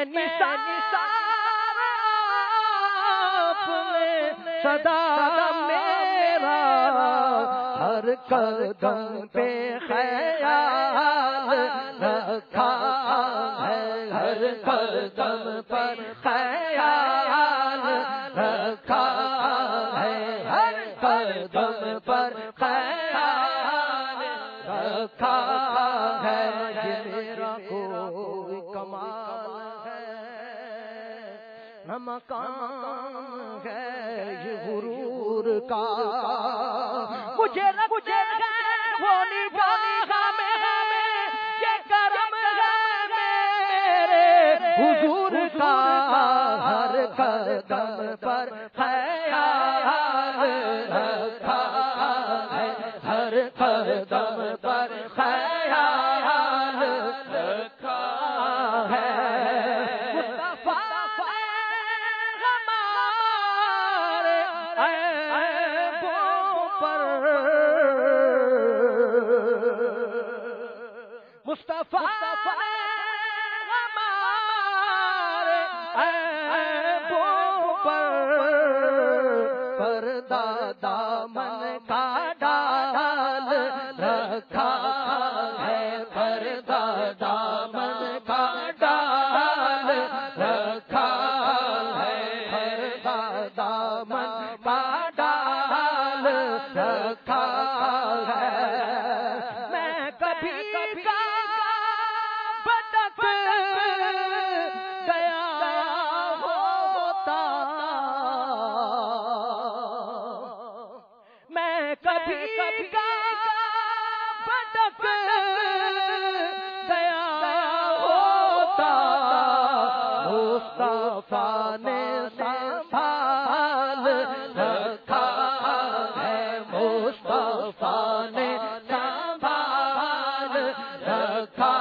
نثار آپ نے صدا میرا ہر قدم پہ خیال رکھا ہے، ہر قدم پر خیال رکھا ہے، ہر قدم پر خیال رکھا ہے۔ یہ میرا کوئی کمال ہے نہ مقام ہے یہ غرور کا، مجھے وہ نگاہ میں یہ کرم ہے میرے حضور کا، ہر قدم پر خیال رکھا ہے، ہر قدم پر خیال رکھا ہے۔ مصطفیٰ ہمارے عیبوں پر پردہ دامن کا ڈال رکھا ہے، پردہ دامن کا ڈال رکھا ہے، پردہ دامن کا ڈال رکھا ہے۔ میں کبھی کبھی بھٹک گیا ہوتا، مصطفیٰ نے سنبھال رکھا ہے، مصطفیٰ نے سنبھال رکھا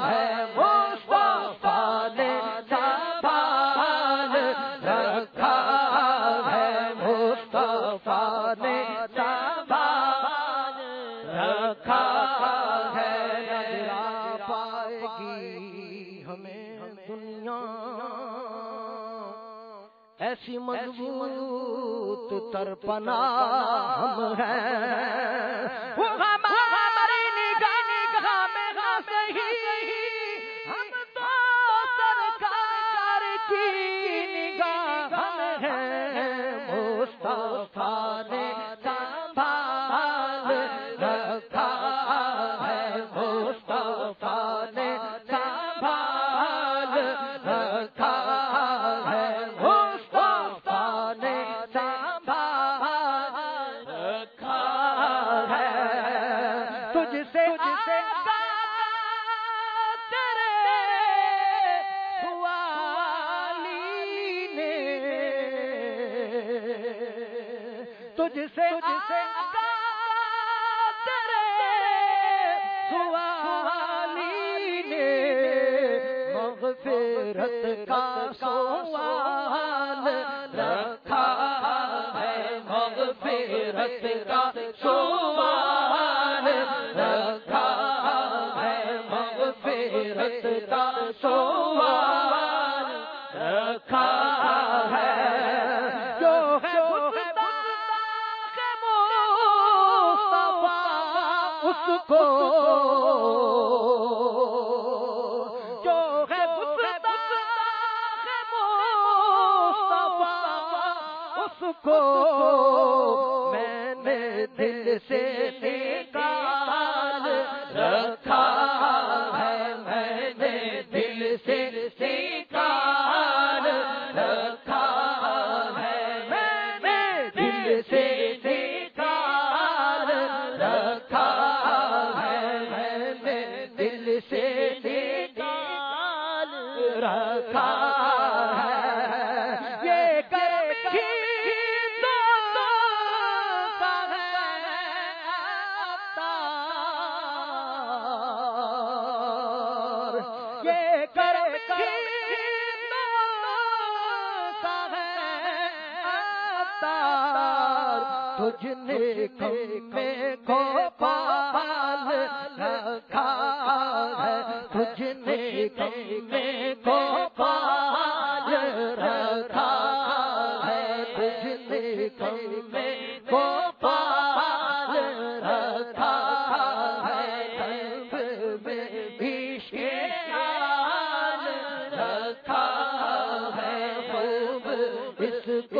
ہے، مصطفیٰ نے سنبھال رکھا ہے، مصطفیٰ نے رکھا ہے۔ نظر پائے گی ہمیں دنیا ایسی مضبوط ترپنا ہم ہیں، وہ ہماری نگاہ میں صحیح، ہم تو سرکار کی نگاہ ہم ہیں، مصطفیٰ نے سنبھال رکھا ہے، مصطفیٰ نے سنبھال رکھا ہے، مصطفیٰ نے سنبھال رکھا ہے۔ تجھ سے تیرے سوالی نے، تجھ سے تیرے سوالی نے مغفرت کا سوال رکھا ہے، مغفرت کا سوال رکھا ہے، مغفرت کا سوال رکھا ہے۔ جو ہے اس کو، جو ہے مصطفیٰ اس کو میں نے دل سے نکال رکھا ہے، میں نے دل سے نکال رکھا ہے، میں نے دل سے نکال رکھا ہے، میں نے دل سے نکال رکھا ہے۔ یہ کرم ہی دونوں کا ہے عطار، یہ کرم ہی دونوں کا ہے عطار، تجھ نے میں کو پال رکھا ہے، تجھ نے میں کو پال رکھا ہے تجھ نے ہمیں کو پال رکھا ہے قلب میں عشق آل رکھا ہے خوب اس کو